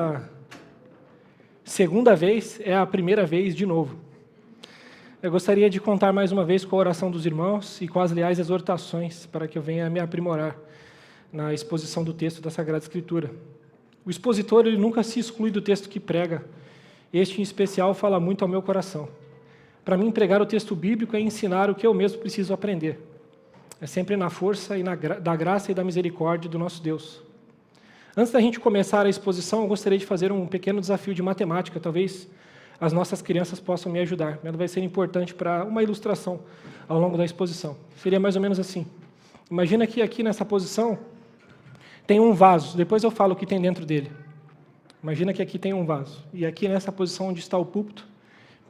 a segunda vez é a primeira vez de novo. Eu gostaria de contar mais uma vez com a oração dos irmãos e com as leais exortações para que eu venha me aprimorar na exposição do texto da Sagrada Escritura. O expositor ele nunca se exclui do texto que prega. Este, em especial, fala muito ao meu coração. Para mim, pregar o texto bíblico é ensinar o que eu mesmo preciso aprender. É sempre na força e da graça e da misericórdia do nosso Deus. Antes da gente começar a exposição, eu gostaria de fazer um pequeno desafio de matemática. Talvez as nossas crianças possam me ajudar. Ela vai ser importante para uma ilustração ao longo da exposição. Seria mais ou menos assim. Imagina que aqui nessa posição tem um vaso. Depois eu falo o que tem dentro dele. Imagina que aqui tem um vaso. E aqui nessa posição onde está o púlpito,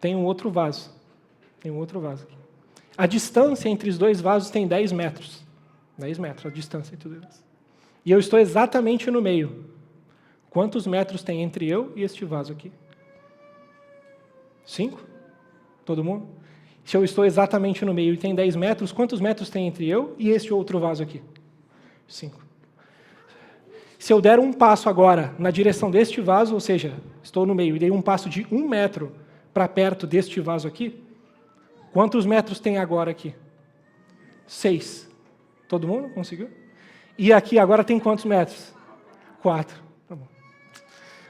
tem um outro vaso. Tem um outro vaso aqui. A distância entre os dois vasos tem 10 metros. 10 metros a distância entre eles. E eu estou exatamente no meio. Quantos metros tem entre eu e este vaso aqui? 5? Todo mundo? Se eu estou exatamente no meio e tem 10 metros, quantos metros tem entre eu e este outro vaso aqui? 5. Se eu der um passo agora na direção deste vaso, ou seja, estou no meio e dei um passo de 1 metro para perto deste vaso aqui, quantos metros tem agora aqui? 6. Todo mundo conseguiu? E aqui agora tem quantos metros? 4. Tá bom.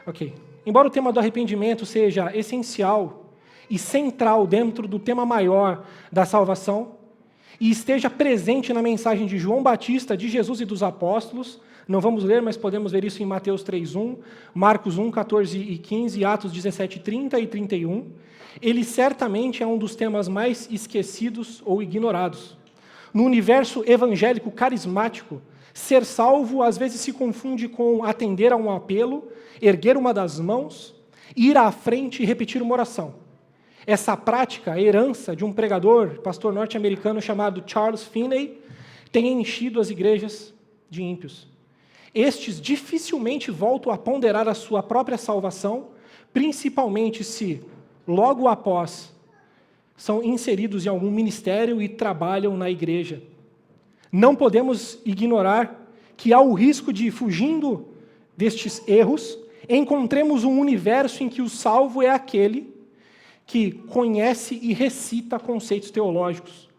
Ok. Embora o tema do arrependimento seja essencial e central dentro do tema maior da salvação, e esteja presente na mensagem de João Batista, de Jesus e dos apóstolos, não vamos ler, mas podemos ver isso em Mateus 3:1, Marcos 1:14 e 15, Atos 17:30 e 31, ele certamente é um dos temas mais esquecidos ou ignorados. No universo evangélico carismático, ser salvo às vezes se confunde com atender a um apelo, erguer uma das mãos, ir à frente e repetir uma oração. Essa prática, a herança de um pregador, pastor norte-americano chamado Charles Finney, tem enchido as igrejas de ímpios. Estes dificilmente voltam a ponderar a sua própria salvação, principalmente se, logo após, são inseridos em algum ministério e trabalham na igreja. Não podemos ignorar que há o risco de, fugindo destes erros, encontremos um universo em que o salvo é aquele que conhece e recita conceitos teológicos.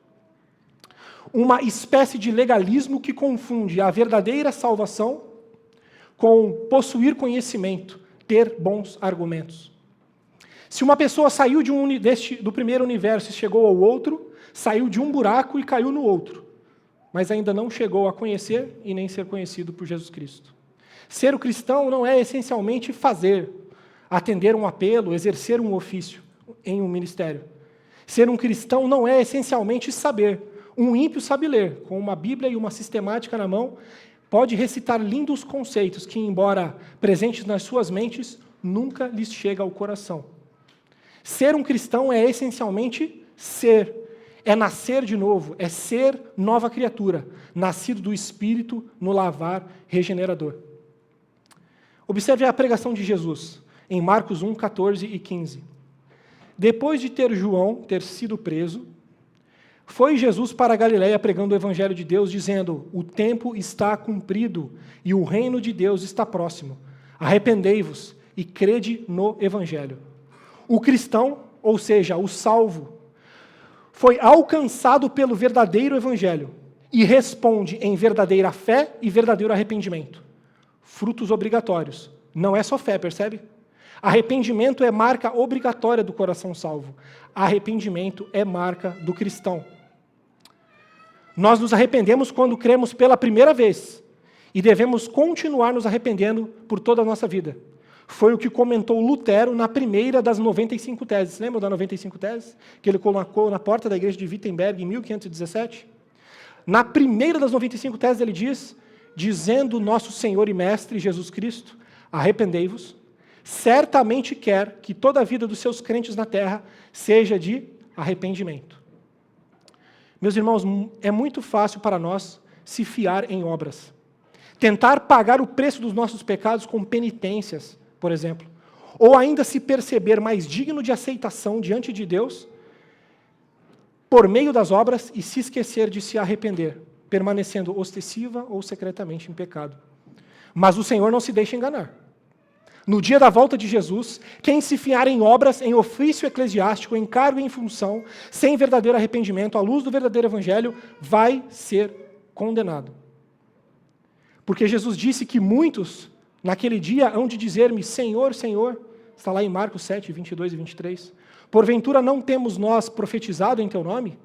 Uma espécie de legalismo que confunde a verdadeira salvação com possuir conhecimento, ter bons argumentos. Se uma pessoa saiu do primeiro universo e chegou ao outro, saiu de um buraco e caiu no outro, mas ainda não chegou a conhecer e nem ser conhecido por Jesus Cristo. Ser o cristão não é essencialmente fazer, atender um apelo, exercer um ofício em um ministério. Ser um cristão não é essencialmente saber. Um ímpio sabe ler, com uma Bíblia e uma sistemática na mão, pode recitar lindos conceitos que, embora presentes nas suas mentes, nunca lhes chega ao coração. Ser um cristão é essencialmente ser, é nascer de novo, é ser nova criatura, nascido do Espírito no lavar regenerador. Observe a pregação de Jesus, em Marcos 1, 14 e 15. Depois de João ter sido preso, foi Jesus para a Galiléia pregando o Evangelho de Deus, dizendo: o tempo está cumprido e o reino de Deus está próximo. Arrependei-vos e crede no Evangelho. O cristão, ou seja, o salvo, foi alcançado pelo verdadeiro Evangelho e responde em verdadeira fé e verdadeiro arrependimento. Frutos obrigatórios. Não é só fé, percebe? Arrependimento é marca obrigatória do coração salvo. Arrependimento é marca do cristão. Nós nos arrependemos quando cremos pela primeira vez e devemos continuar nos arrependendo por toda a nossa vida. Foi o que comentou Lutero na primeira das 95 teses. Lembra das 95 teses? Que ele colocou na porta da igreja de Wittenberg em 1517? Na primeira das 95 teses ele diz: dizendo nosso Senhor e Mestre Jesus Cristo, arrependei-vos, certamente quer que toda a vida dos seus crentes na terra seja de arrependimento. Meus irmãos, é muito fácil para nós se fiar em obras. Tentar pagar o preço dos nossos pecados com penitências, por exemplo, ou ainda se perceber mais digno de aceitação diante de Deus por meio das obras e se esquecer de se arrepender, permanecendo ostensiva ou secretamente em pecado. Mas o Senhor não se deixa enganar. No dia da volta de Jesus, quem se fiar em obras, em ofício eclesiástico, em cargo e em função, sem verdadeiro arrependimento, à luz do verdadeiro evangelho, vai ser condenado. Porque Jesus disse que muitos, naquele dia, hão de dizer-me, Senhor, Senhor, está lá em Marcos 7, 22 e 23, porventura não temos nós profetizado em teu nome?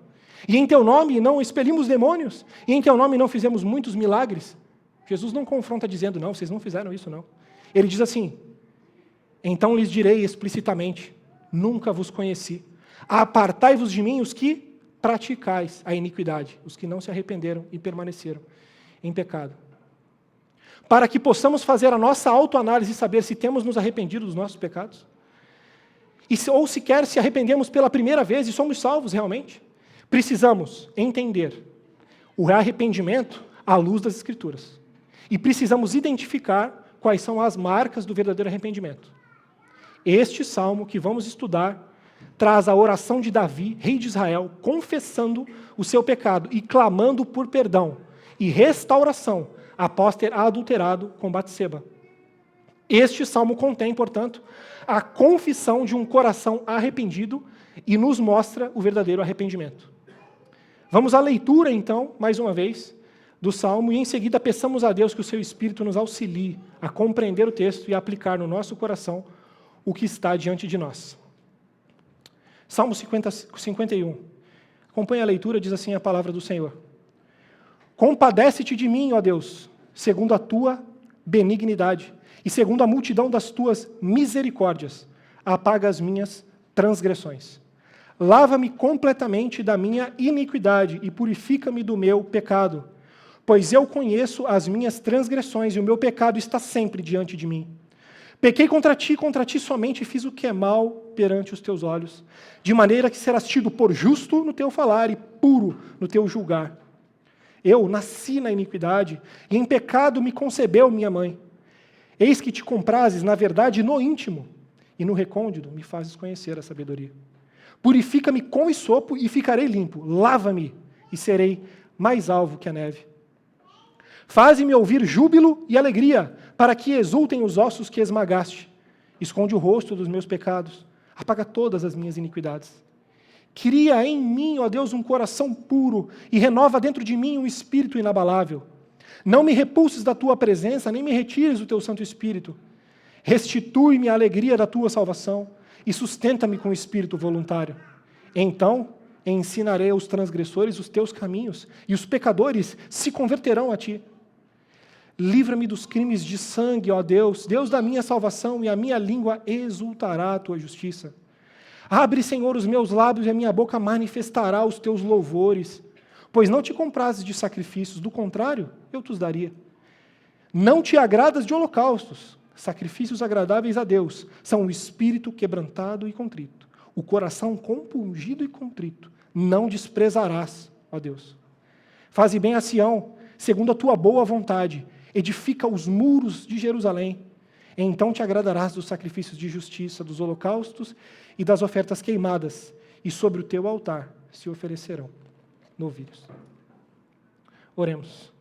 E em teu nome não expelimos demônios? E em teu nome não fizemos muitos milagres? Jesus não confronta dizendo, não, vocês não fizeram isso, não. Ele diz assim, então lhes direi explicitamente, nunca vos conheci. Apartai-vos de mim os que praticais a iniquidade, os que não se arrependeram e permaneceram em pecado. Para que possamos fazer a nossa autoanálise e saber se temos nos arrependido dos nossos pecados, ou sequer se arrependemos pela primeira vez e somos salvos realmente, precisamos entender o arrependimento à luz das Escrituras. E precisamos identificar quais são as marcas do verdadeiro arrependimento. Este salmo que vamos estudar traz a oração de Davi, rei de Israel, confessando o seu pecado e clamando por perdão e restauração após ter adulterado com Batseba. Este salmo contém, portanto, a confissão de um coração arrependido e nos mostra o verdadeiro arrependimento. Vamos à leitura, então, mais uma vez, do salmo e em seguida peçamos a Deus que o seu Espírito nos auxilie a compreender o texto e a aplicar no nosso coração o que está diante de nós. Salmo 51. Acompanhe a leitura, diz assim a palavra do Senhor. Compadece-te de mim, ó Deus, segundo a tua benignidade e segundo a multidão das tuas misericórdias, apaga as minhas transgressões. Lava-me completamente da minha iniquidade e purifica-me do meu pecado, pois eu conheço as minhas transgressões e o meu pecado está sempre diante de mim. Pequei contra ti somente, e fiz o que é mal perante os teus olhos, de maneira que serás tido por justo no teu falar e puro no teu julgar. Eu nasci na iniquidade, e em pecado me concebeu minha mãe. Eis que te comprases, na verdade, no íntimo, e no recôndito me fazes conhecer a sabedoria. Purifica-me com hisopo e ficarei limpo. Lava-me e serei mais alvo que a neve. Faze-me ouvir júbilo e alegria, para que exultem os ossos que esmagaste. Esconde o rosto dos meus pecados, apaga todas as minhas iniquidades. Cria em mim, ó Deus, um coração puro e renova dentro de mim um espírito inabalável. Não me repulses da tua presença, nem me retires o teu Santo Espírito. Restitui-me a alegria da tua salvação e sustenta-me com o espírito voluntário. Então ensinarei aos transgressores os teus caminhos e os pecadores se converterão a ti. Livra-me dos crimes de sangue, ó Deus, Deus da minha salvação, e a minha língua exultará a tua justiça. Abre, Senhor, os meus lábios e a minha boca manifestará os teus louvores, pois não te comprases de sacrifícios, do contrário, eu te os daria. Não te agradas de holocaustos, sacrifícios agradáveis a Deus, são o espírito quebrantado e contrito, o coração compungido e contrito, não desprezarás, ó Deus. Faze bem a Sião, segundo a tua boa vontade, edifica os muros de Jerusalém. Então te agradarás dos sacrifícios de justiça, dos holocaustos e das ofertas queimadas, e sobre o teu altar se oferecerão novilhos. Oremos.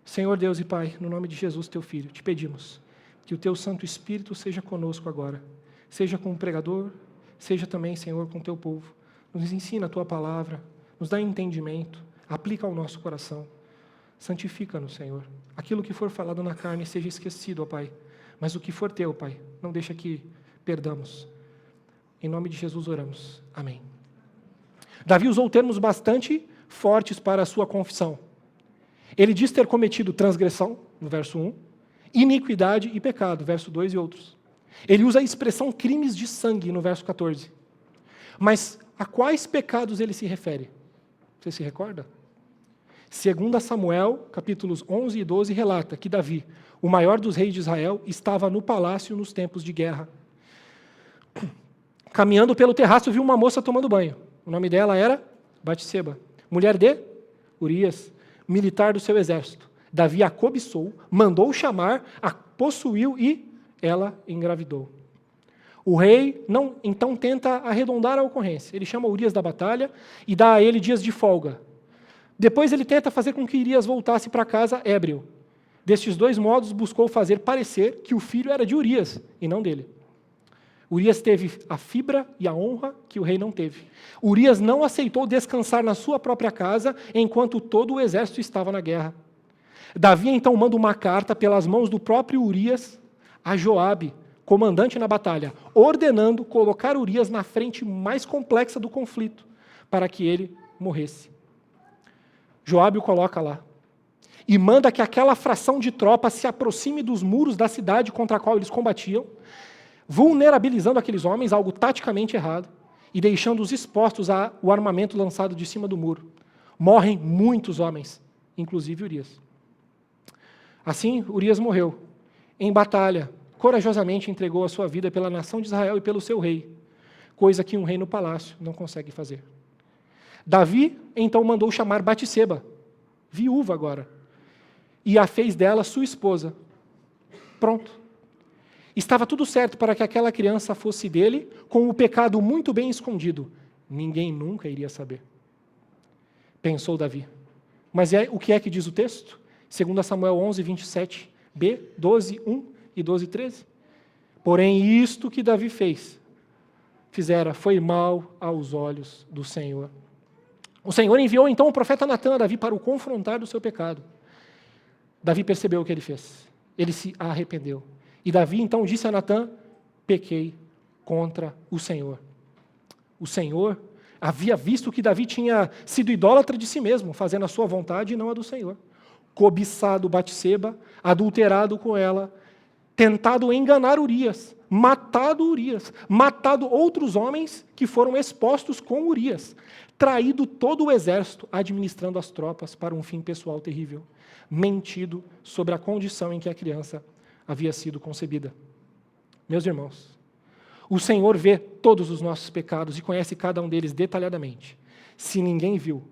Senhor Deus e Pai, no nome de Jesus, teu Filho, te pedimos que o teu Santo Espírito seja conosco agora, seja com o pregador, seja também, Senhor, com o teu povo. Nos ensina a tua palavra, nos dá entendimento, aplica ao nosso coração. Santifica-nos, Senhor. Aquilo que for falado na carne seja esquecido, ó Pai. Mas o que for teu, Pai, não deixa que perdamos. Em nome de Jesus oramos. Amém. Davi usou termos bastante fortes para a sua confissão. Ele diz ter cometido transgressão, no verso 1, iniquidade e pecado, verso 2 e outros. Ele usa a expressão crimes de sangue, no verso 14. Mas a quais pecados ele se refere? Você se recorda? 2 Samuel, capítulos 11 e 12, relata que Davi, o maior dos reis de Israel, estava no palácio nos tempos de guerra. Caminhando pelo terraço, viu uma moça tomando banho. O nome dela era Batseba, mulher de Urias, militar do seu exército. Davi a cobiçou, mandou chamar, a possuiu e ela engravidou. O rei então tenta arredondar a ocorrência. Ele chama Urias da batalha e dá a ele dias de folga. Depois ele tenta fazer com que Urias voltasse para casa ébrio. Destes dois modos, buscou fazer parecer que o filho era de Urias, e não dele. Urias teve a fibra e a honra que o rei não teve. Urias não aceitou descansar na sua própria casa, enquanto todo o exército estava na guerra. Davi então manda uma carta pelas mãos do próprio Urias a Joabe, comandante na batalha, ordenando colocar Urias na frente mais complexa do conflito, para que ele morresse. Joabe o coloca lá e manda que aquela fração de tropas se aproxime dos muros da cidade contra a qual eles combatiam, vulnerabilizando aqueles homens, algo taticamente errado, e deixando-os expostos ao armamento lançado de cima do muro. Morrem muitos homens, inclusive Urias. Assim, Urias morreu. Em batalha, corajosamente entregou a sua vida pela nação de Israel e pelo seu rei, coisa que um rei no palácio não consegue fazer. Davi, então, mandou chamar Batseba, viúva agora, e a fez dela sua esposa. Pronto. Estava tudo certo para que aquela criança fosse dele, com o pecado muito bem escondido. Ninguém nunca iria saber. Pensou Davi. Mas o que é que diz o texto? 2 Samuel 11, 27b, 12, 1 e 12, 13. Porém, isto que Davi fizera, foi mal aos olhos do Senhor. O Senhor enviou então o profeta Natã a Davi para o confrontar do seu pecado. Davi percebeu o que ele fez. Ele se arrependeu. E Davi então disse a Natã: pequei contra o Senhor. O Senhor havia visto que Davi tinha sido idólatra de si mesmo, fazendo a sua vontade e não a do Senhor. Cobiçado Batseba, adulterado com ela, tentado enganar Urias, matado outros homens que foram expostos com Urias, traído todo o exército, administrando as tropas para um fim pessoal terrível, mentido sobre a condição em que a criança havia sido concebida. Meus irmãos, o Senhor vê todos os nossos pecados e conhece cada um deles detalhadamente. Se ninguém viu,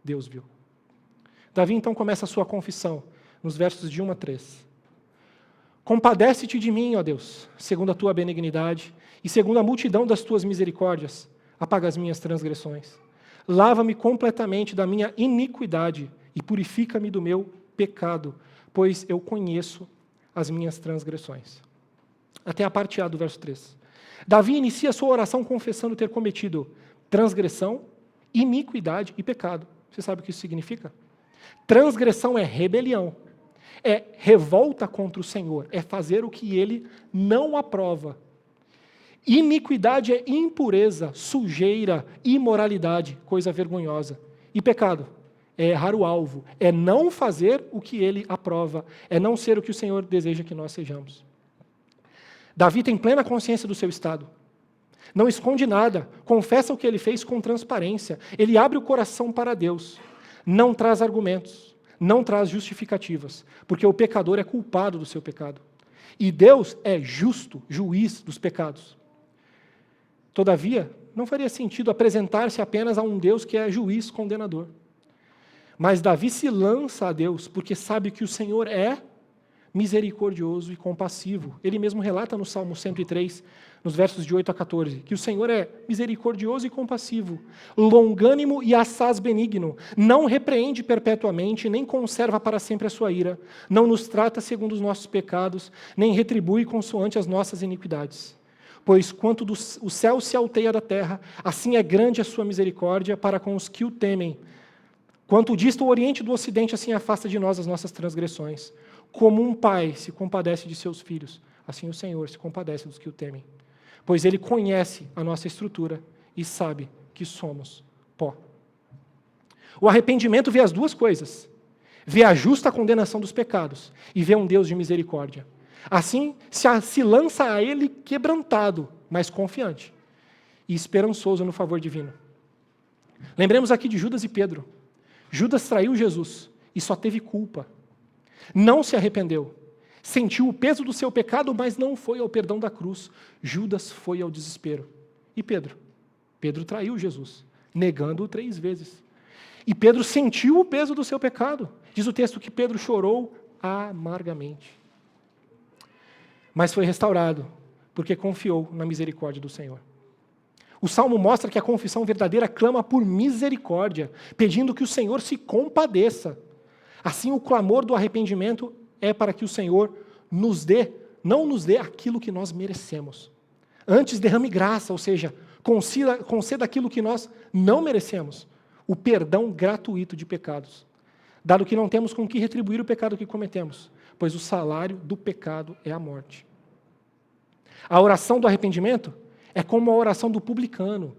Deus viu. Davi então começa a sua confissão, nos versos de 1 a 3. Compadece-te de mim, ó Deus, segundo a tua benignidade e segundo a multidão das tuas misericórdias, apaga as minhas transgressões. Lava-me completamente da minha iniquidade e purifica-me do meu pecado, pois eu conheço as minhas transgressões. Até a parte A do verso 3. Davi inicia a sua oração confessando ter cometido transgressão, iniquidade e pecado. Você sabe o que isso significa? Transgressão é rebelião, é revolta contra o Senhor, é fazer o que Ele não aprova. Iniquidade é impureza, sujeira, imoralidade, coisa vergonhosa. E pecado é errar o alvo, é não fazer o que Ele aprova, é não ser o que o Senhor deseja que nós sejamos. Davi tem plena consciência do seu estado. Não esconde nada, confessa o que ele fez com transparência. Ele abre o coração para Deus. Não traz argumentos, não traz justificativas, porque o pecador é culpado do seu pecado. E Deus é justo, juiz dos pecados. Todavia, não faria sentido apresentar-se apenas a um Deus que é juiz condenador. Mas Davi se lança a Deus porque sabe que o Senhor é misericordioso e compassivo. Ele mesmo relata no Salmo 103, nos versos de 8 a 14, que o Senhor é misericordioso e compassivo, longânimo e assaz benigno, não repreende perpetuamente, nem conserva para sempre a sua ira, não nos trata segundo os nossos pecados, nem retribui consoante as nossas iniquidades. Pois quanto o céu se alteia da terra, assim é grande a sua misericórdia para com os que o temem. Quanto dista o oriente do ocidente, assim afasta de nós as nossas transgressões. Como um pai se compadece de seus filhos, assim o Senhor se compadece dos que o temem. Pois Ele conhece a nossa estrutura e sabe que somos pó. O arrependimento vê as duas coisas. Vê a justa condenação dos pecados e vê um Deus de misericórdia. Assim, se lança a Ele quebrantado, mas confiante e esperançoso no favor divino. Lembremos aqui de Judas e Pedro. Judas traiu Jesus e só teve culpa. Não se arrependeu. Sentiu o peso do seu pecado, mas não foi ao perdão da cruz. Judas foi ao desespero. E Pedro? Pedro traiu Jesus, negando-o 3 vezes. E Pedro sentiu o peso do seu pecado. Diz o texto que Pedro chorou amargamente. Mas foi restaurado, porque confiou na misericórdia do Senhor. O Salmo mostra que a confissão verdadeira clama por misericórdia, pedindo que o Senhor se compadeça. Assim, o clamor do arrependimento é para que o Senhor não nos dê aquilo que nós merecemos. Antes derrame graça, ou seja, conceda aquilo que nós não merecemos, o perdão gratuito de pecados, dado que não temos com que retribuir o pecado que cometemos, pois o salário do pecado é a morte. A oração do arrependimento é como a oração do publicano,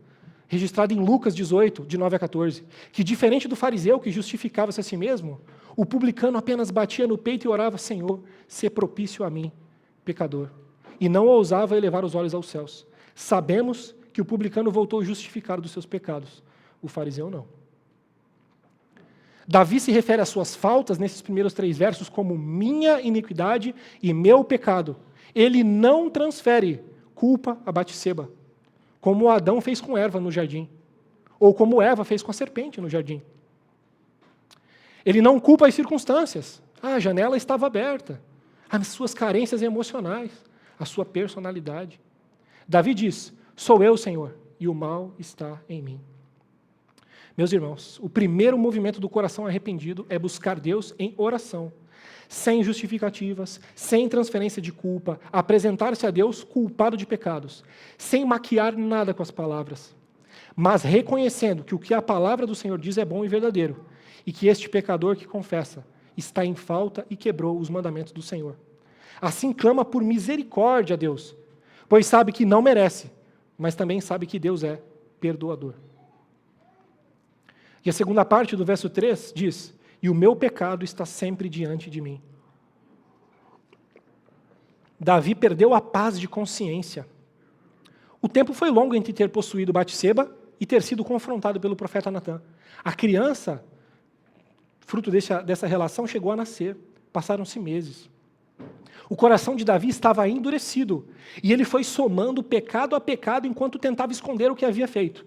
registrada em Lucas 18, de 9 a 14, que diferente do fariseu que justificava-se a si mesmo, o publicano apenas batia no peito e orava: Senhor, sê propício a mim, pecador. E não ousava elevar os olhos aos céus. Sabemos que o publicano voltou justificado dos seus pecados, o fariseu não. Davi se refere às suas faltas nesses primeiros 3 versos como minha iniquidade e meu pecado. Ele não transfere culpa a Batseba, como Adão fez com Eva no jardim, ou como Eva fez com a serpente no jardim. Ele não culpa as circunstâncias. A janela estava aberta, as suas carências emocionais, a sua personalidade. Davi diz: sou eu, Senhor, e o mal está em mim. Meus irmãos, o primeiro movimento do coração arrependido é buscar Deus em oração, sem justificativas, sem transferência de culpa, apresentar-se a Deus culpado de pecados, sem maquiar nada com as palavras, mas reconhecendo que o que a palavra do Senhor diz é bom e verdadeiro, e que este pecador que confessa está em falta e quebrou os mandamentos do Senhor. Assim clama por misericórdia a Deus, pois sabe que não merece, mas também sabe que Deus é perdoador. E a segunda parte do verso 3 diz: e o meu pecado está sempre diante de mim. Davi perdeu a paz de consciência. O tempo foi longo entre ter possuído Batseba e ter sido confrontado pelo profeta Natã. A criança, fruto dessa relação, chegou a nascer. Passaram-se meses. O coração de Davi estava endurecido, e ele foi somando pecado a pecado enquanto tentava esconder o que havia feito.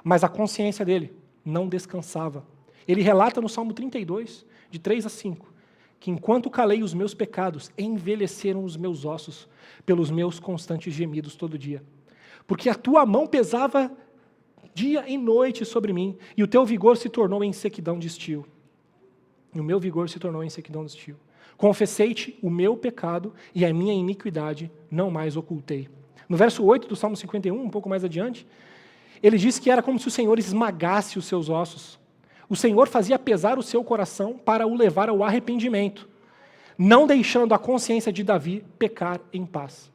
Mas a consciência dele não descansava. Ele relata no Salmo 32, de 3 a 5, que enquanto calei os meus pecados, envelheceram os meus ossos pelos meus constantes gemidos todo dia. Porque a tua mão pesava dia e noite sobre mim, e o teu vigor se tornou em sequidão de estio. E o meu vigor se tornou em sequidão de estio. Confessei-te o meu pecado e a minha iniquidade não mais ocultei. No verso 8 do Salmo 51, um pouco mais adiante, ele diz que era como se o Senhor esmagasse os seus ossos. O Senhor fazia pesar o seu coração para o levar ao arrependimento, não deixando a consciência de Davi pecar em paz.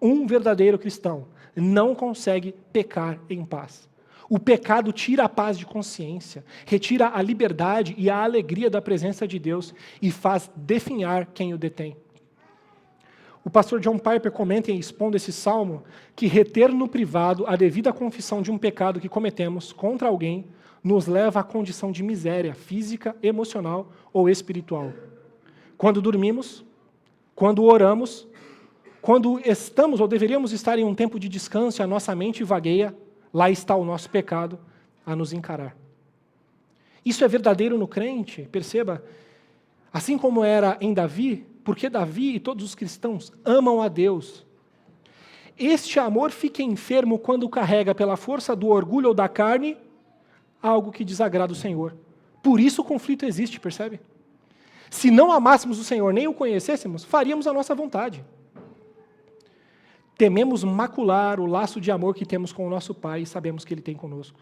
Um verdadeiro cristão não consegue pecar em paz. O pecado tira a paz de consciência, retira a liberdade e a alegria da presença de Deus e faz definhar quem o detém. O pastor John Piper comenta, expondo esse salmo, que reter no privado a devida confissão de um pecado que cometemos contra alguém nos leva à condição de miséria física, emocional ou espiritual. Quando dormimos, quando oramos, quando estamos ou deveríamos estar em um tempo de descanso e a nossa mente vagueia, lá está o nosso pecado a nos encarar. Isso é verdadeiro no crente, perceba, assim como era em Davi, porque Davi e todos os cristãos amam a Deus. Este amor fica enfermo quando carrega pela força do orgulho ou da carne algo que desagrada o Senhor. Por isso o conflito existe, percebe? Se não amássemos o Senhor nem o conhecêssemos, faríamos a nossa vontade. Tememos macular o laço de amor que temos com o nosso Pai e sabemos que Ele tem conosco.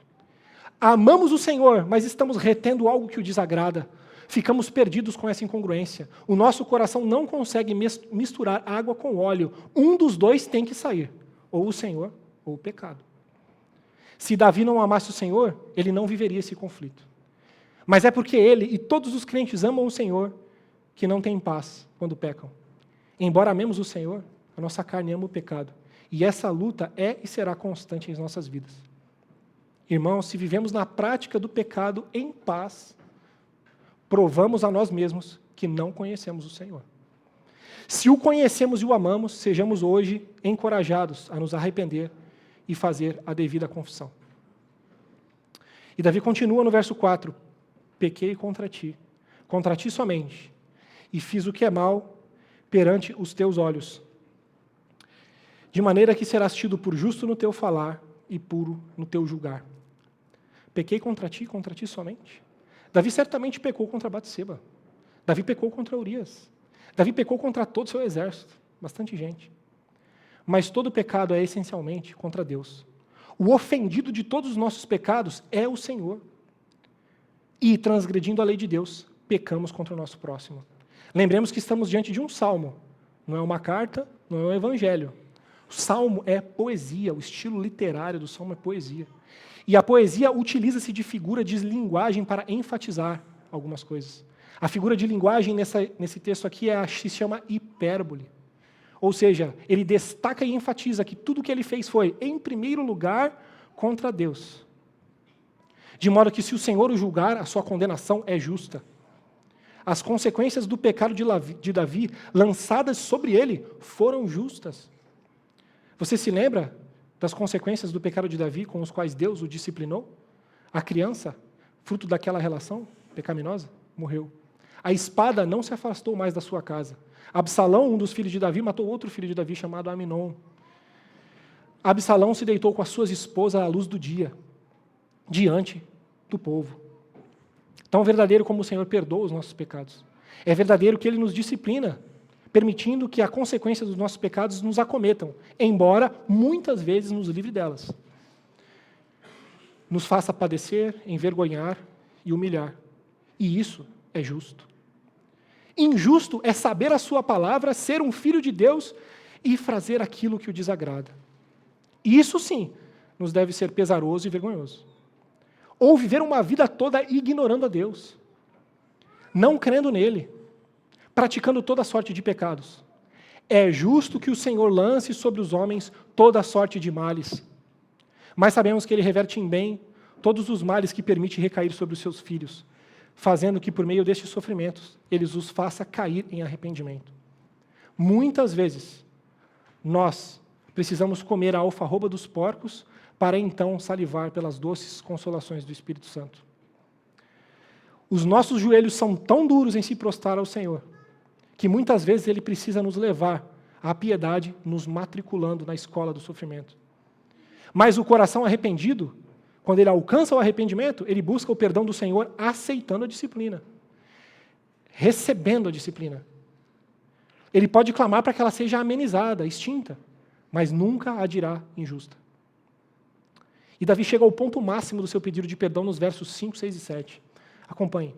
Amamos o Senhor, mas estamos retendo algo que o desagrada. Ficamos perdidos com essa incongruência. O nosso coração não consegue misturar água com óleo. Um dos dois tem que sair, ou o Senhor ou o pecado. Se Davi não amasse o Senhor, ele não viveria esse conflito. Mas é porque ele e todos os crentes amam o Senhor que não têm paz quando pecam. Embora amemos o Senhor, a nossa carne ama o pecado. E essa luta é e será constante em nossas vidas. Irmãos, se vivemos na prática do pecado em paz, provamos a nós mesmos que não conhecemos o Senhor. Se o conhecemos e o amamos, sejamos hoje encorajados a nos arrepender e fazer a devida confissão. E Davi continua no verso 4, pequei contra ti somente, e fiz o que é mal perante os teus olhos, de maneira que serás tido por justo no teu falar e puro no teu julgar. Pequei contra ti somente. Davi certamente pecou contra Batseba. Davi pecou contra Urias. Davi pecou contra todo o seu exército, bastante gente. Mas todo pecado é essencialmente contra Deus. O ofendido de todos os nossos pecados é o Senhor. E, transgredindo a lei de Deus, pecamos contra o nosso próximo. Lembremos que estamos diante de um salmo. Não é uma carta, não é um evangelho. O salmo é poesia, o estilo literário do salmo é poesia. E a poesia utiliza-se de figura de linguagem para enfatizar algumas coisas. A figura de linguagem nesse texto aqui se chama hipérbole. Ou seja, ele destaca e enfatiza que tudo o que ele fez foi, em primeiro lugar, contra Deus. De modo que se o Senhor o julgar, a sua condenação é justa. As consequências do pecado de Davi, lançadas sobre ele, foram justas. Você se lembra das consequências do pecado de Davi com os quais Deus o disciplinou? A criança, fruto daquela relação pecaminosa, morreu. A espada não se afastou mais da sua casa. Absalão, um dos filhos de Davi, matou outro filho de Davi chamado Aminon. Absalão se deitou com as suas esposas à luz do dia, diante do povo. Tão verdadeiro como o Senhor perdoa os nossos pecados. É verdadeiro que Ele nos disciplina, permitindo que a consequência dos nossos pecados nos acometam, embora muitas vezes nos livre delas. Nos faça padecer, envergonhar e humilhar. E isso é justo. Injusto é saber a sua palavra, ser um filho de Deus e fazer aquilo que o desagrada. Isso sim nos deve ser pesaroso e vergonhoso. Ou viver uma vida toda ignorando a Deus, não crendo nele, praticando toda sorte de pecados. É justo que o Senhor lance sobre os homens toda sorte de males, mas sabemos que Ele reverte em bem todos os males que permite recair sobre os seus filhos, fazendo que por meio destes sofrimentos Ele os faça cair em arrependimento. Muitas vezes, nós precisamos comer a alfarroba dos porcos para então salivar pelas doces consolações do Espírito Santo. Os nossos joelhos são tão duros em se prostrar ao Senhor, que muitas vezes Ele precisa nos levar à piedade, nos matriculando na escola do sofrimento. Mas o coração arrependido, quando ele alcança o arrependimento, ele busca o perdão do Senhor aceitando a disciplina, recebendo a disciplina. Ele pode clamar para que ela seja amenizada, extinta, mas nunca a dirá injusta. E Davi chega ao ponto máximo do seu pedido de perdão nos versos 5, 6 e 7. Acompanhe.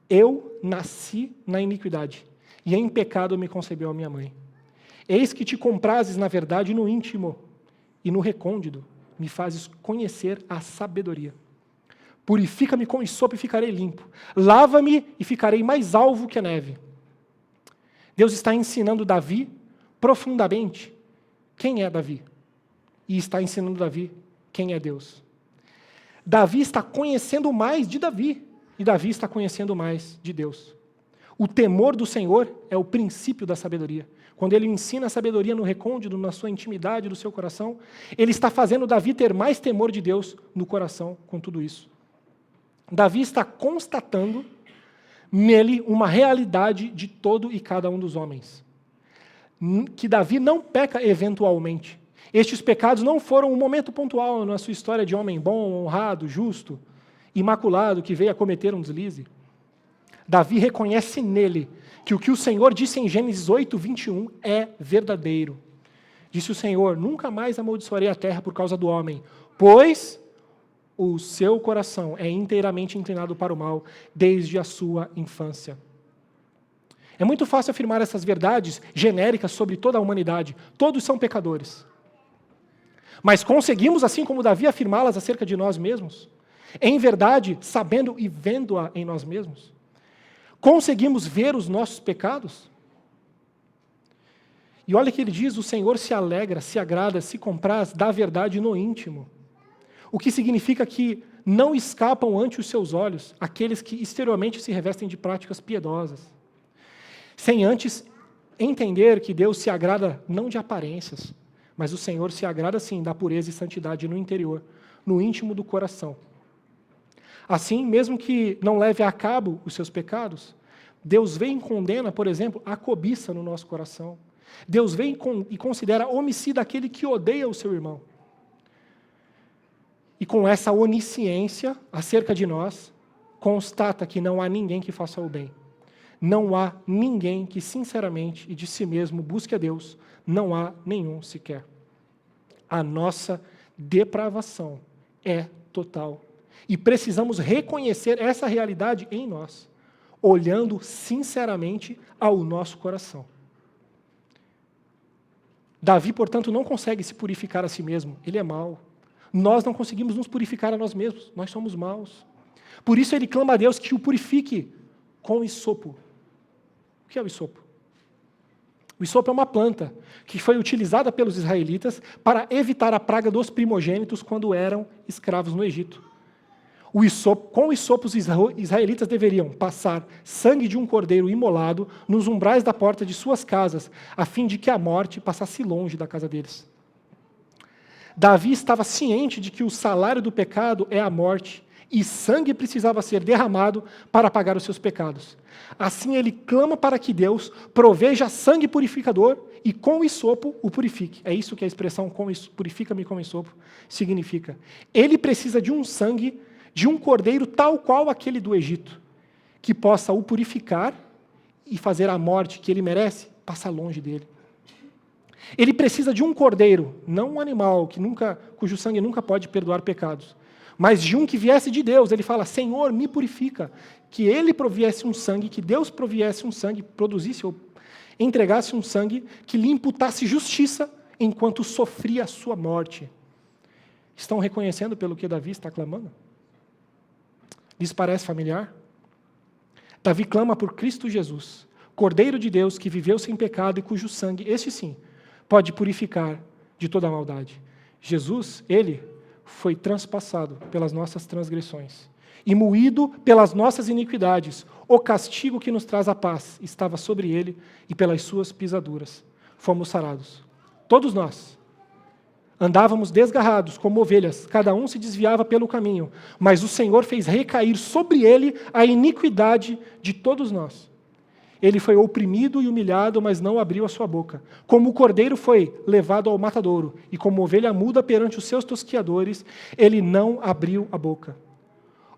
Eu nasci na iniquidade, e em pecado me concebeu a minha mãe. Eis que te comprases, na verdade, no íntimo, e no recôndito me fazes conhecer a sabedoria. Purifica-me com hisopo e ficarei limpo. Lava-me e ficarei mais alvo que a neve. Deus está ensinando Davi profundamente quem é Davi. E está ensinando Davi quem é Deus. Davi está conhecendo mais de Davi, e Davi está conhecendo mais de Deus. O temor do Senhor é o princípio da sabedoria. Quando ele ensina a sabedoria no recôndito, na sua intimidade, do seu coração, ele está fazendo Davi ter mais temor de Deus no coração com tudo isso. Davi está constatando nele uma realidade de todo e cada um dos homens. Que Davi não peca eventualmente. Estes pecados não foram um momento pontual na sua história de homem bom, honrado, justo, imaculado, que veio a cometer um deslize. Davi reconhece nele que o que o Senhor disse em Gênesis 8, 21 é verdadeiro. Disse o Senhor, nunca mais amaldiçoarei a terra por causa do homem, pois o seu coração é inteiramente inclinado para o mal desde a sua infância. É muito fácil afirmar essas verdades genéricas sobre toda a humanidade. Todos são pecadores. Mas conseguimos, assim como Davi, afirmá-las acerca de nós mesmos? Em verdade, sabendo e vendo-a em nós mesmos? Conseguimos ver os nossos pecados? E olha que ele diz, o Senhor se alegra, se agrada, se compraz da verdade no íntimo. O que significa que não escapam ante os seus olhos aqueles que exteriormente se revestem de práticas piedosas, sem antes entender que Deus se agrada não de aparências, mas o Senhor se agrada sim da pureza e santidade no interior, no íntimo do coração. Assim, mesmo que não leve a cabo os seus pecados, Deus vem e condena, por exemplo, a cobiça no nosso coração. Deus vem e considera homicida aquele que odeia o seu irmão. E com essa onisciência acerca de nós, constata que não há ninguém que faça o bem. Não há ninguém que sinceramente e de si mesmo busque a Deus. Não há nenhum sequer. A nossa depravação é total. E precisamos reconhecer essa realidade em nós, olhando sinceramente ao nosso coração. Davi, portanto, não consegue se purificar a si mesmo. Ele é mau. Nós não conseguimos nos purificar a nós mesmos. Nós somos maus. Por isso ele clama a Deus que o purifique com hisopo. O que é o hisopo? O hisopo é uma planta que foi utilizada pelos israelitas para evitar a praga dos primogênitos quando eram escravos no Egito. Com o hisopo, os israelitas deveriam passar sangue de um cordeiro imolado nos umbrais da porta de suas casas, a fim de que a morte passasse longe da casa deles. Davi estava ciente de que o salário do pecado é a morte, e sangue precisava ser derramado para pagar os seus pecados. Assim ele clama para que Deus proveja sangue purificador e com o hisopo o purifique. É isso que a expressão purifica-me com hisopo significa. Ele precisa de um sangue, de um cordeiro tal qual aquele do Egito, que possa o purificar e fazer a morte que ele merece passar longe dele. Ele precisa de um cordeiro, não um animal cujo sangue nunca pode perdoar pecados, mas de um que viesse de Deus. Ele fala: Senhor, me purifica. Que ele proviesse um sangue, que Deus proviesse um sangue, produzisse ou entregasse um sangue que lhe imputasse justiça enquanto sofria a sua morte. Estão reconhecendo pelo que Davi está clamando? Lhes parece familiar? Davi clama por Cristo Jesus, Cordeiro de Deus que viveu sem pecado e cujo sangue, este sim, pode purificar de toda a maldade. Jesus, ele foi transpassado pelas nossas transgressões e moído pelas nossas iniquidades. O castigo que nos traz a paz estava sobre ele e pelas suas pisaduras fomos sarados. Todos nós andávamos desgarrados como ovelhas, cada um se desviava pelo caminho, mas o Senhor fez recair sobre ele a iniquidade de todos nós. Ele foi oprimido e humilhado, mas não abriu a sua boca. Como o cordeiro foi levado ao matadouro, e como ovelha muda perante os seus tosquiadores, ele não abriu a boca.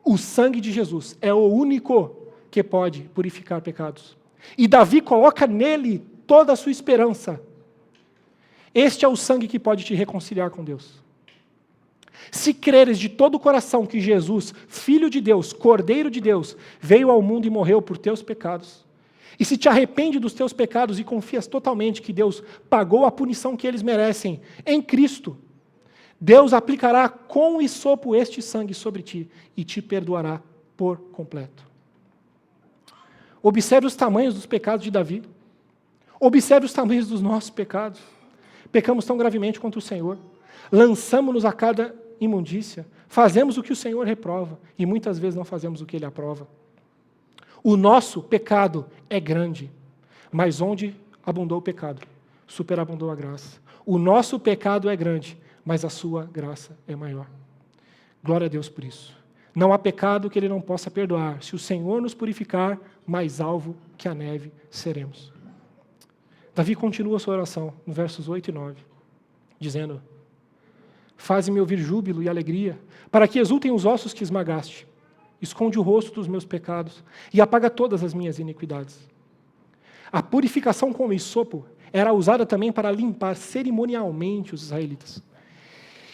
O sangue de Jesus é o único que pode purificar pecados. E Davi coloca nele toda a sua esperança. Este é o sangue que pode te reconciliar com Deus. Se creres de todo o coração que Jesus, Filho de Deus, Cordeiro de Deus, veio ao mundo e morreu por teus pecados, e se te arrepende dos teus pecados e confias totalmente que Deus pagou a punição que eles merecem em Cristo, Deus aplicará com hisopo este sangue sobre ti e te perdoará por completo. Observe os tamanhos dos pecados de Davi. Observe os tamanhos dos nossos pecados. Pecamos tão gravemente contra o Senhor. Lançamos-nos a cada imundícia. Fazemos o que o Senhor reprova e muitas vezes não fazemos o que Ele aprova. O nosso pecado é grande, mas onde abundou o pecado, superabundou a graça. O nosso pecado é grande, mas a sua graça é maior. Glória a Deus por isso. Não há pecado que Ele não possa perdoar. Se o Senhor nos purificar, mais alvo que a neve seremos. Davi continua a sua oração, no versos 8 e 9, dizendo: Faze-me ouvir júbilo e alegria, para que exultem os ossos que esmagaste. Esconde o rosto dos meus pecados e apaga todas as minhas iniquidades. A purificação com o hisopo era usada também para limpar cerimonialmente os israelitas.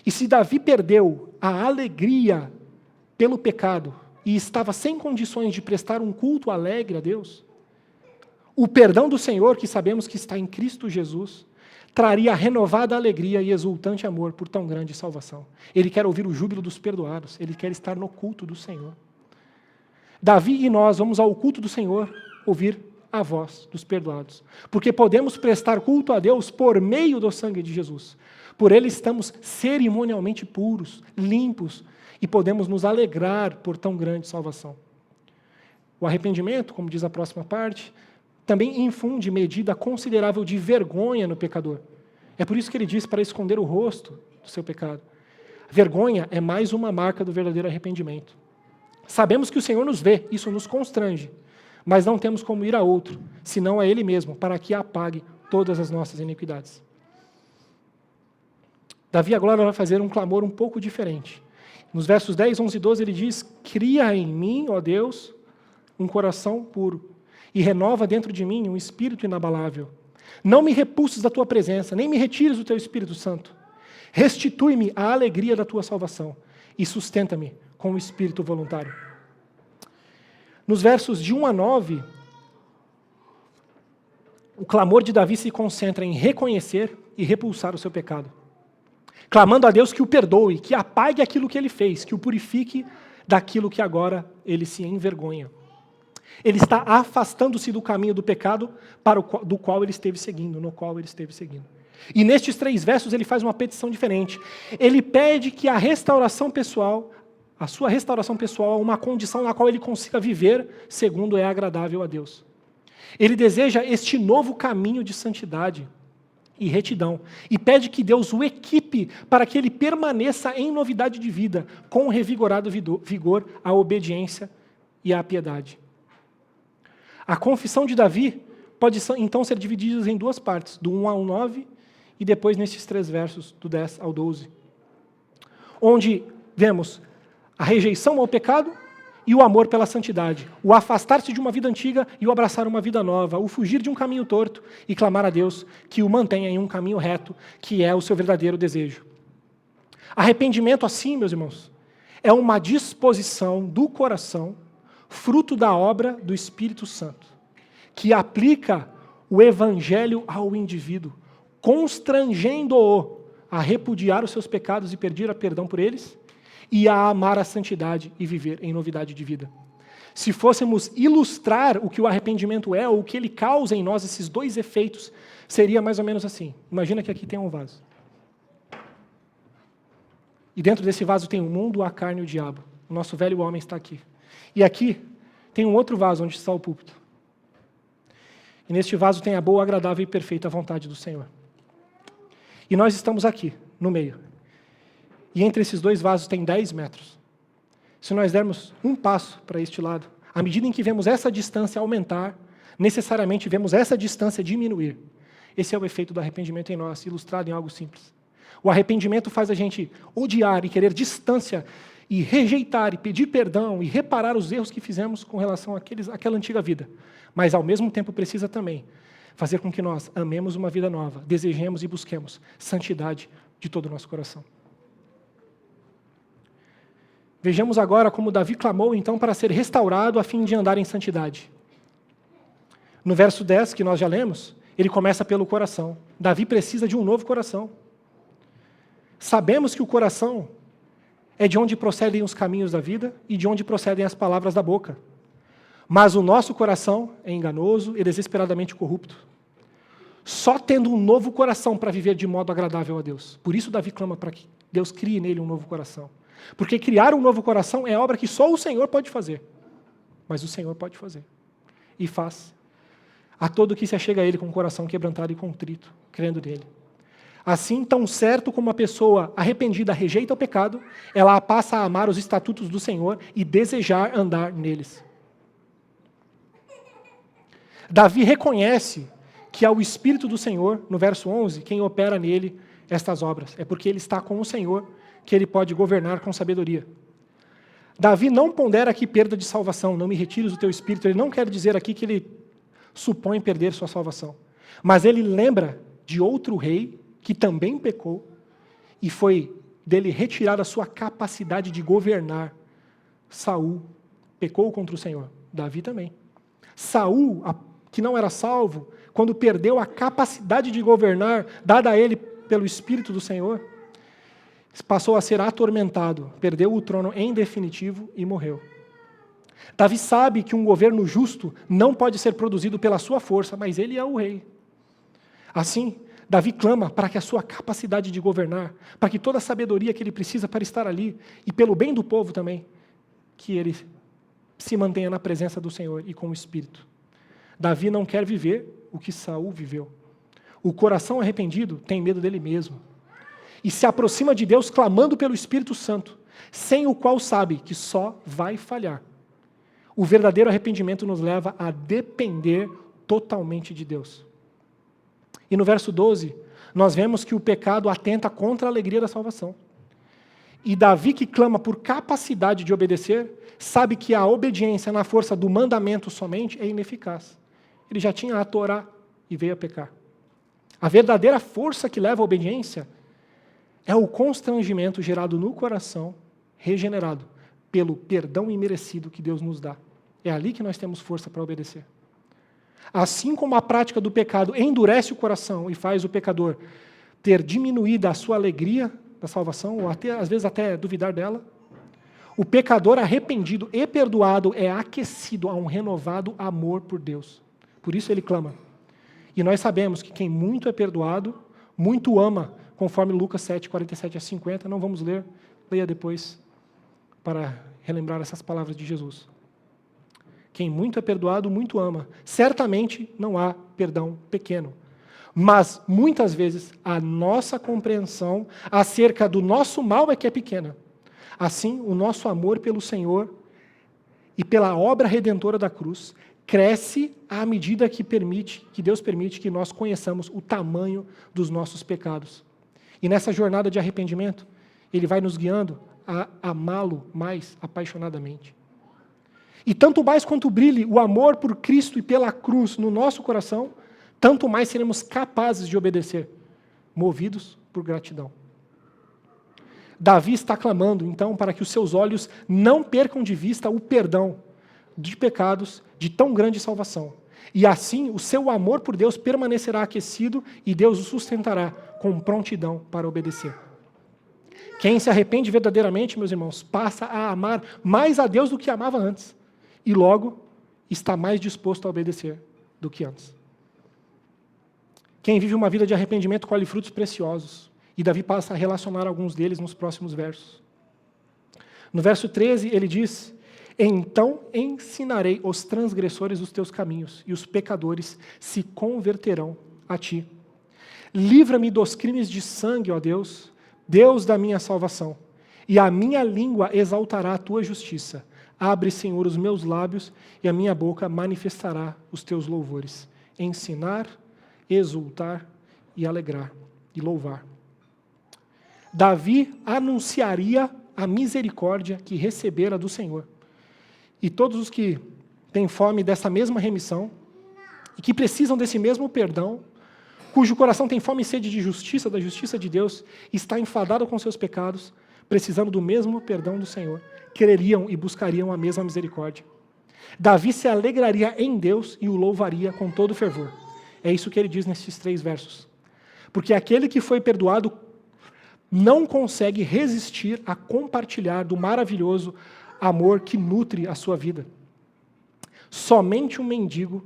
E se Davi perdeu a alegria pelo pecado e estava sem condições de prestar um culto alegre a Deus, o perdão do Senhor, que sabemos que está em Cristo Jesus, traria renovada alegria e exultante amor por tão grande salvação. Ele quer ouvir o júbilo dos perdoados, ele quer estar no culto do Senhor. Davi e nós vamos ao culto do Senhor ouvir a voz dos perdoados, porque podemos prestar culto a Deus por meio do sangue de Jesus. Por ele estamos cerimonialmente puros, limpos, e podemos nos alegrar por tão grande salvação. O arrependimento, como diz a próxima parte, também infunde medida considerável de vergonha no pecador. É por isso que ele diz para esconder o rosto do seu pecado. Vergonha é mais uma marca do verdadeiro arrependimento. Sabemos que o Senhor nos vê, isso nos constrange, mas não temos como ir a outro, senão a Ele mesmo, para que apague todas as nossas iniquidades. Davi agora vai fazer um clamor um pouco diferente. Nos versos 10, 11 e 12 ele diz: Cria em mim, ó Deus, um coração puro, e renova dentro de mim um espírito inabalável. Não me repulses da tua presença, nem me retires o teu Espírito Santo. Restitui-me a alegria da tua salvação e sustenta-me com o espírito voluntário. Nos versos de 1 a 9, o clamor de Davi se concentra em reconhecer e repulsar o seu pecado, clamando a Deus que o perdoe, que apague aquilo que ele fez, que o purifique daquilo que agora ele se envergonha. Ele está afastando-se do caminho do pecado no qual ele esteve seguindo. E nestes 3 versos ele faz uma petição diferente. Ele pede que a sua restauração pessoal é uma condição na qual ele consiga viver segundo é agradável a Deus. Ele deseja este novo caminho de santidade e retidão, e pede que Deus o equipe para que ele permaneça em novidade de vida, com um revigorado vigor à obediência e à piedade. A confissão de Davi pode então ser dividida em 2 partes, do 1 ao 9 e depois nesses 3 versos, do 10 ao 12, onde vemos a rejeição ao pecado e o amor pela santidade, o afastar-se de uma vida antiga e o abraçar uma vida nova, o fugir de um caminho torto e clamar a Deus que o mantenha em um caminho reto, que é o seu verdadeiro desejo. Arrependimento, assim, meus irmãos, é uma disposição do coração, fruto da obra do Espírito Santo, que aplica o Evangelho ao indivíduo, constrangendo-o a repudiar os seus pecados e pedir perdão por eles, e a amar a santidade e viver em novidade de vida. Se fôssemos ilustrar o que o arrependimento é, ou o que ele causa em nós, esses 2 efeitos, seria mais ou menos assim. Imagina que aqui tem um vaso. E dentro desse vaso tem o mundo, a carne e o diabo. O nosso velho homem está aqui. E aqui tem um outro vaso onde está o púlpito. E neste vaso tem a boa, agradável e perfeita vontade do Senhor. E nós estamos aqui, no meio. E entre esses 2 vasos tem 10 metros. Se nós dermos um passo para este lado, à medida em que vemos essa distância aumentar, necessariamente vemos essa distância diminuir. Esse é o efeito do arrependimento em nós, ilustrado em algo simples. O arrependimento faz a gente odiar e querer distância, e rejeitar, e pedir perdão, e reparar os erros que fizemos com relação àquela antiga vida. Mas, ao mesmo tempo, precisa também fazer com que nós amemos uma vida nova, desejemos e busquemos santidade de todo o nosso coração. Vejamos agora como Davi clamou, então, para ser restaurado a fim de andar em santidade. No verso 10, que nós já lemos, ele começa pelo coração. Davi precisa de um novo coração. Sabemos que o coração é de onde procedem os caminhos da vida e de onde procedem as palavras da boca. Mas o nosso coração é enganoso e desesperadamente corrupto. Só tendo um novo coração para viver de modo agradável a Deus. Por isso Davi clama para que Deus crie nele um novo coração. Porque criar um novo coração é obra que só o Senhor pode fazer. Mas o Senhor pode fazer. E faz. A todo que se achega a Ele com o coração quebrantado e contrito, crendo nele. Assim, tão certo como a pessoa arrependida rejeita o pecado, ela passa a amar os estatutos do Senhor e desejar andar neles. Davi reconhece que é o Espírito do Senhor, no verso 11, quem opera nele estas obras. É porque ele está com o Senhor que ele pode governar com sabedoria. Davi não pondera aqui perda de salvação, não me retires o teu espírito. Ele não quer dizer aqui que ele supõe perder sua salvação. Mas ele lembra de outro rei que também pecou e foi dele retirada a sua capacidade de governar. Saul pecou contra o Senhor. Davi também. Saul, que não era salvo, quando perdeu a capacidade de governar, dada a ele pelo Espírito do Senhor, passou a ser atormentado, perdeu o trono em definitivo e morreu. Davi sabe que um governo justo não pode ser produzido pela sua força, mas ele é o rei. Assim, Davi clama para que a sua capacidade de governar, para que toda a sabedoria que ele precisa para estar ali, e pelo bem do povo também, que ele se mantenha na presença do Senhor e com o Espírito. Davi não quer viver o que Saul viveu. O coração arrependido tem medo dele mesmo. E se aproxima de Deus clamando pelo Espírito Santo, sem o qual sabe que só vai falhar. O verdadeiro arrependimento nos leva a depender totalmente de Deus. E no verso 12, nós vemos que o pecado atenta contra a alegria da salvação. E Davi, que clama por capacidade de obedecer, sabe que a obediência na força do mandamento somente é ineficaz. Ele já tinha a Torá e veio a pecar. A verdadeira força que leva à obediência é o constrangimento gerado no coração, regenerado, pelo perdão imerecido que Deus nos dá. É ali que nós temos força para obedecer. Assim como a prática do pecado endurece o coração e faz o pecador ter diminuída a sua alegria da salvação, ou até, às vezes até duvidar dela, o pecador arrependido e perdoado é aquecido a um renovado amor por Deus. Por isso ele clama. E nós sabemos que quem muito é perdoado, muito ama, conforme Lucas 7, 47 a 50. Não vamos ler, leia depois para relembrar essas palavras de Jesus. Quem muito é perdoado, muito ama. Certamente não há perdão pequeno. Mas, muitas vezes, a nossa compreensão acerca do nosso mal é que é pequena. Assim, o nosso amor pelo Senhor e pela obra redentora da cruz cresce à medida que Deus permite que nós conheçamos o tamanho dos nossos pecados. E nessa jornada de arrependimento, Ele vai nos guiando a amá-lo mais apaixonadamente. E tanto mais quanto brilhe o amor por Cristo e pela cruz no nosso coração, tanto mais seremos capazes de obedecer, movidos por gratidão. Davi está clamando, então, para que os seus olhos não percam de vista o perdão de pecados de tão grande salvação. E assim, o seu amor por Deus permanecerá aquecido e Deus o sustentará com prontidão para obedecer. Quem se arrepende verdadeiramente, meus irmãos, passa a amar mais a Deus do que amava antes. E logo, está mais disposto a obedecer do que antes. Quem vive uma vida de arrependimento colhe frutos preciosos. E Davi passa a relacionar alguns deles nos próximos versos. No verso 13, ele diz: então ensinarei os transgressores os teus caminhos, e os pecadores se converterão a ti. Livra-me dos crimes de sangue, ó Deus, Deus da minha salvação, e a minha língua exaltará a tua justiça. Abre, Senhor, os meus lábios, e a minha boca manifestará os teus louvores. Ensinar, exultar e alegrar, e louvar. Davi anunciaria a misericórdia que recebera do Senhor. E todos os que têm fome dessa mesma remissão, e que precisam desse mesmo perdão, cujo coração tem fome e sede de justiça, da justiça de Deus, está enfadado com seus pecados, precisando do mesmo perdão do Senhor, creriam e buscariam a mesma misericórdia. Davi se alegraria em Deus e o louvaria com todo fervor. É isso que ele diz nesses 3 versos. Porque aquele que foi perdoado não consegue resistir a compartilhar do maravilhoso amor que nutre a sua vida. Somente um mendigo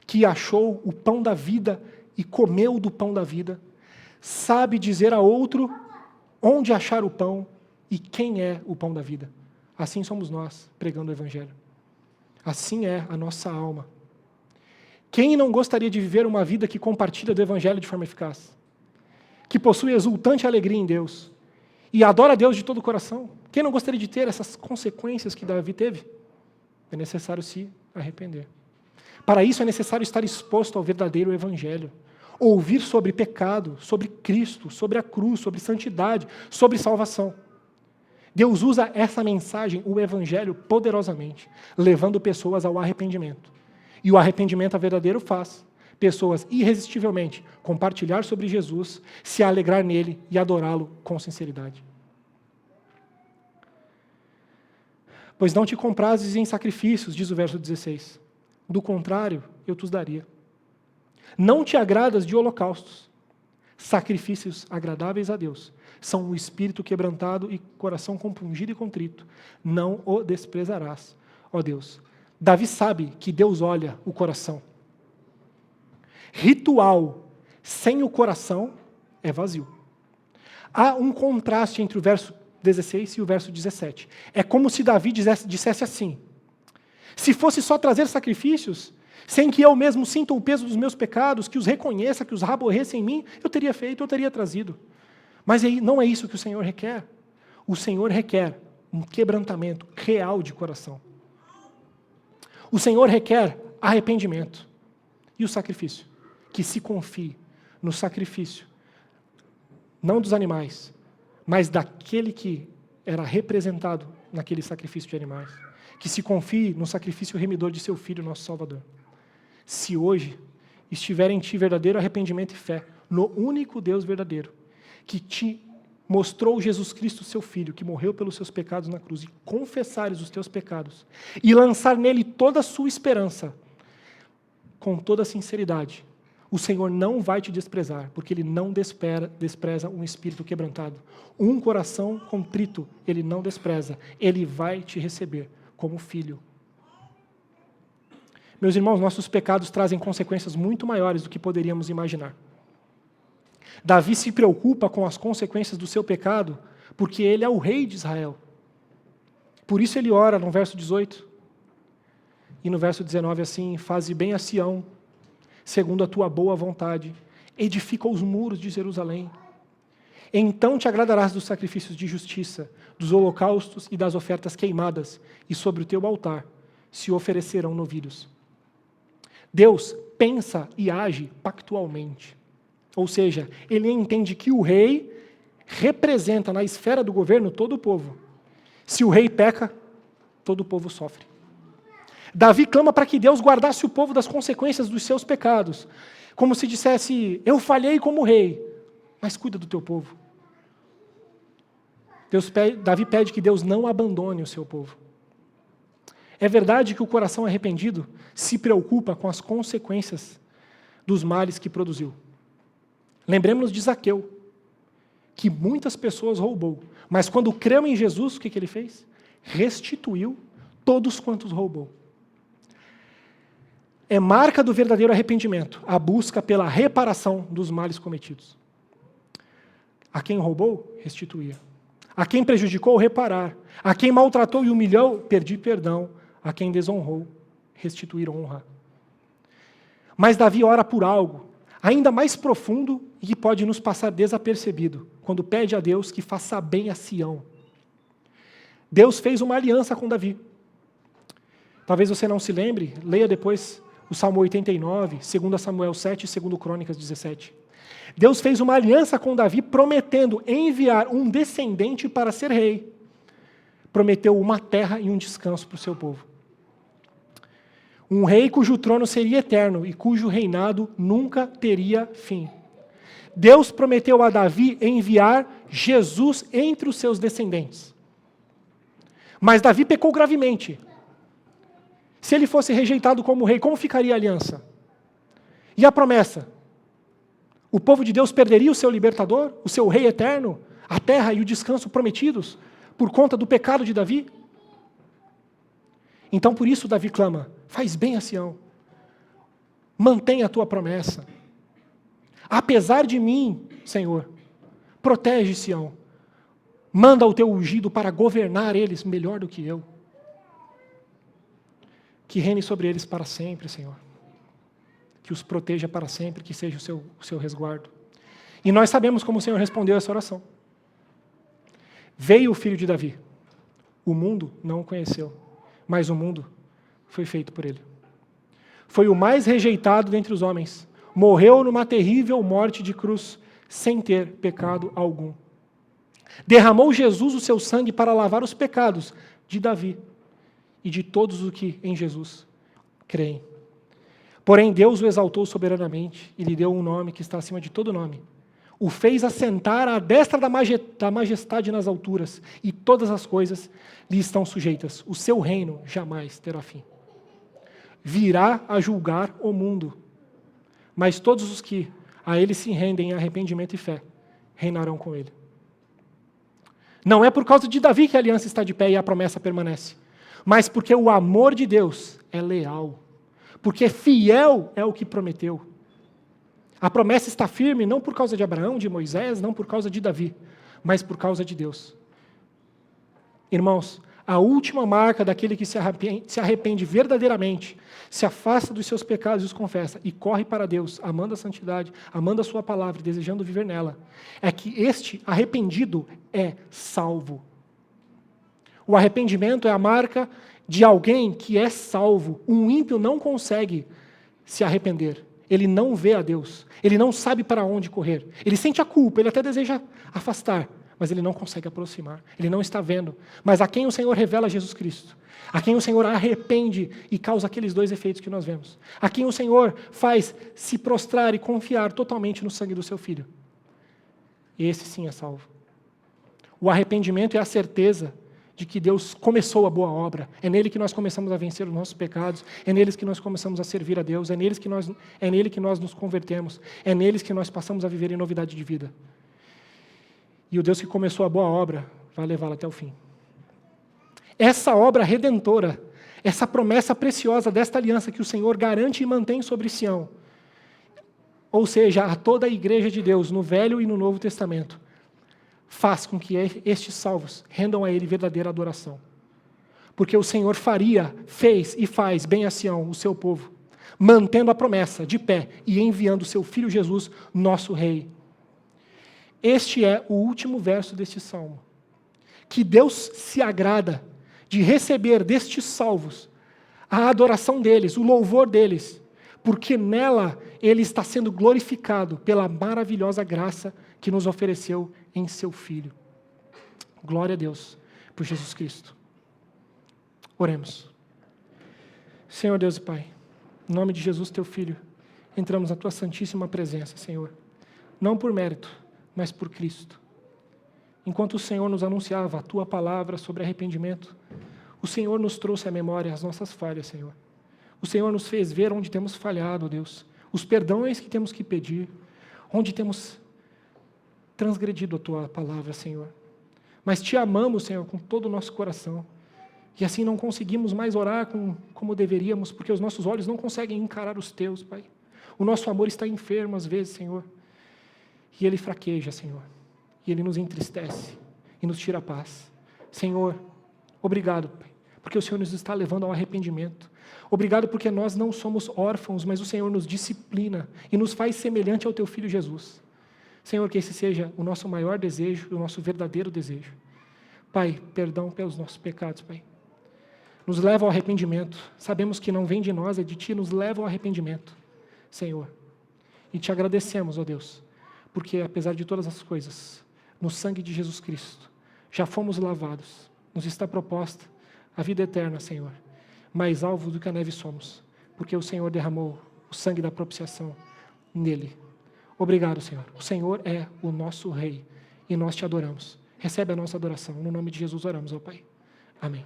que achou o pão da vida e comeu do pão da vida sabe dizer a outro onde achar o pão e quem é o pão da vida. Assim somos nós, pregando o Evangelho. Assim é a nossa alma. Quem não gostaria de viver uma vida que compartilha do Evangelho de forma eficaz? Que possui exultante alegria em Deus e adora a Deus de todo o coração. Quem não gostaria de ter essas consequências que Davi teve? É necessário se arrepender. Para isso é necessário estar exposto ao verdadeiro Evangelho. Ouvir sobre pecado, sobre Cristo, sobre a cruz, sobre santidade, sobre salvação. Deus usa essa mensagem, o Evangelho, poderosamente, levando pessoas ao arrependimento. E o arrependimento verdadeiro faz pessoas irresistivelmente compartilhar sobre Jesus, se alegrar nele e adorá-lo com sinceridade. Pois não te comprases em sacrifícios, diz o verso 16. Do contrário, eu te os daria. Não te agradas de holocaustos. Sacrifícios agradáveis a Deus são o espírito quebrantado e coração compungido e contrito. Não o desprezarás, ó Deus. Davi sabe que Deus olha o coração. Ritual sem o coração é vazio. Há um contraste entre o verso 16 e o verso 17. É como se Davi dissesse assim: se fosse só trazer sacrifícios, sem que eu mesmo sinta o peso dos meus pecados, que os reconheça, que os aborreça em mim, eu teria feito, eu teria trazido. Mas não é isso que o Senhor requer. O Senhor requer um quebrantamento real de coração. O Senhor requer arrependimento. E o sacrifício? Que se confie no sacrifício, não dos animais, mas daquele que era representado naquele sacrifício de animais. Que se confie no sacrifício remidor de seu Filho, nosso Salvador. se hoje estiver em ti verdadeiro arrependimento e fé, no único Deus verdadeiro, que te mostrou Jesus Cristo, seu Filho, que morreu pelos seus pecados na cruz, e confessares os teus pecados, e lançar nele toda a sua esperança, com toda sinceridade, o Senhor não vai te desprezar, porque Ele não despreza um espírito quebrantado. Um coração contrito, Ele não despreza. Ele vai te receber como filho. Meus irmãos, nossos pecados trazem consequências muito maiores do que poderíamos imaginar. Davi se preocupa com as consequências do seu pecado, porque ele é o rei de Israel. Por isso ele ora no verso 18. E no verso 19 assim, faze bem a Sião, segundo a tua boa vontade, edifica os muros de Jerusalém. Então te agradarás dos sacrifícios de justiça, dos holocaustos e das ofertas queimadas, e sobre o teu altar se oferecerão novilhos. Deus pensa e age pactualmente. Ou seja, ele entende que o rei representa na esfera do governo todo o povo. Se o rei peca, todo o povo sofre. Davi clama para que Deus guardasse o povo das consequências dos seus pecados, como se dissesse, eu falhei como rei, mas cuida do teu povo. Davi pede que Deus não abandone o seu povo. É verdade que o coração arrependido se preocupa com as consequências dos males que produziu. Lembremos-nos de Zaqueu, que muitas pessoas roubou, mas quando creu em Jesus, o que ele fez? Restituiu todos quantos roubou. É marca do verdadeiro arrependimento, a busca pela reparação dos males cometidos. A quem roubou, restituía. A quem prejudicou, reparar. A quem maltratou e humilhou, pedir perdão. A quem desonrou, restituir honra. Mas Davi ora por algo ainda mais profundo e que pode nos passar desapercebido, quando pede a Deus que faça bem a Sião. Deus fez uma aliança com Davi. Talvez você não se lembre, leia depois o Salmo 89, 2 Samuel 7 e 2 Crônicas 17. Deus fez uma aliança com Davi, prometendo enviar um descendente para ser rei. Prometeu uma terra e um descanso para o seu povo. Um rei cujo trono seria eterno e cujo reinado nunca teria fim. Deus prometeu a Davi enviar Jesus entre os seus descendentes. Mas Davi pecou gravemente. Se ele fosse rejeitado como rei, como ficaria a aliança? E a promessa? O povo de Deus perderia o seu libertador, o seu rei eterno, a terra e o descanso prometidos, por conta do pecado de Davi? Então, por isso, Davi clama, faz bem a Sião, mantenha a tua promessa. Apesar de mim, Senhor, protege Sião, manda o teu ungido para governar eles melhor do que eu. Que reine sobre eles para sempre, Senhor. Que os proteja para sempre, que seja o seu resguardo. E nós sabemos como o Senhor respondeu essa oração. Veio o filho de Davi. O mundo não o conheceu, mas o mundo foi feito por ele. Foi o mais rejeitado dentre os homens. Morreu numa terrível morte de cruz, sem ter pecado algum. Derramou Jesus o seu sangue para lavar os pecados de Davi e de todos os que em Jesus creem. Porém, Deus o exaltou soberanamente e lhe deu um nome que está acima de todo nome. O fez assentar à destra da majestade nas alturas, e todas as coisas lhe estão sujeitas. O seu reino jamais terá fim. Virá a julgar o mundo, mas todos os que a ele se rendem em arrependimento e fé, reinarão com ele. Não é por causa de Davi que a aliança está de pé e a promessa permanece, mas porque o amor de Deus é leal, porque fiel é o que prometeu. A promessa está firme não por causa de Abraão, de Moisés, não por causa de Davi, mas por causa de Deus. Irmãos, a última marca daquele que se arrepende verdadeiramente, se afasta dos seus pecados e os confessa, e corre para Deus, amando a santidade, amando a sua palavra e desejando viver nela, é que este arrependido é salvo. O arrependimento é a marca de alguém que é salvo. Um ímpio não consegue se arrepender. Ele não vê a Deus. Ele não sabe para onde correr. Ele sente a culpa, ele até deseja afastar, mas ele não consegue aproximar, ele não está vendo. Mas a quem o Senhor revela Jesus Cristo, a quem o Senhor arrepende e causa aqueles dois efeitos que nós vemos, a quem o Senhor faz se prostrar e confiar totalmente no sangue do seu Filho, esse sim é salvo. O arrependimento é a certeza de que Deus começou a boa obra. É nele que nós começamos a vencer os nossos pecados, é neles que nós começamos a servir a Deus, é nele que nós nos convertemos, é neles que nós passamos a viver em novidade de vida. E o Deus que começou a boa obra vai levá-la até o fim. Essa obra redentora, essa promessa preciosa desta aliança que o Senhor garante e mantém sobre Sião, ou seja, a toda a igreja de Deus, no Velho e no Novo Testamento, faz com que estes salvos rendam a Ele verdadeira adoração. Porque o Senhor fez e faz bem a Sião, o seu povo, mantendo a promessa de pé e enviando o seu Filho Jesus, nosso Rei. Este é o último verso deste salmo. Que Deus se agrada de receber destes salvos a adoração deles, o louvor deles, porque nela Ele está sendo glorificado pela maravilhosa graça que nos ofereceu em seu Filho. Glória a Deus por Jesus Cristo. Oremos. Senhor Deus e Pai, em nome de Jesus, teu Filho, entramos na tua santíssima presença, Senhor. Não por mérito, mas por Cristo. Enquanto o Senhor nos anunciava a tua palavra sobre arrependimento, o Senhor nos trouxe à memória as nossas falhas, Senhor. O Senhor nos fez ver onde temos falhado, Deus, os perdões que temos que pedir, onde temos transgredido a tua palavra, Senhor. Mas te amamos, Senhor, com todo o nosso coração. E assim não conseguimos mais orar como deveríamos, porque os nossos olhos não conseguem encarar os teus, Pai. O nosso amor está enfermo às vezes, Senhor. E ele fraqueja, Senhor. E ele nos entristece e nos tira a paz. Senhor, obrigado, Pai, porque o Senhor nos está levando ao arrependimento. Obrigado porque nós não somos órfãos, mas o Senhor nos disciplina e nos faz semelhante ao teu Filho Jesus. Senhor, que esse seja o nosso maior desejo, o nosso verdadeiro desejo. Pai, perdão pelos nossos pecados, Pai. Nos leva ao arrependimento. Sabemos que não vem de nós, é de Ti, nos leva ao arrependimento, Senhor. E te agradecemos, ó Deus, porque apesar de todas as coisas, no sangue de Jesus Cristo, já fomos lavados. Nos está proposta a vida eterna, Senhor. Mais alvo do que a neve somos, porque o Senhor derramou o sangue da propiciação nele. Obrigado, Senhor. O Senhor é o nosso Rei e nós te adoramos. Recebe a nossa adoração. No nome de Jesus oramos, ó Pai. Amém.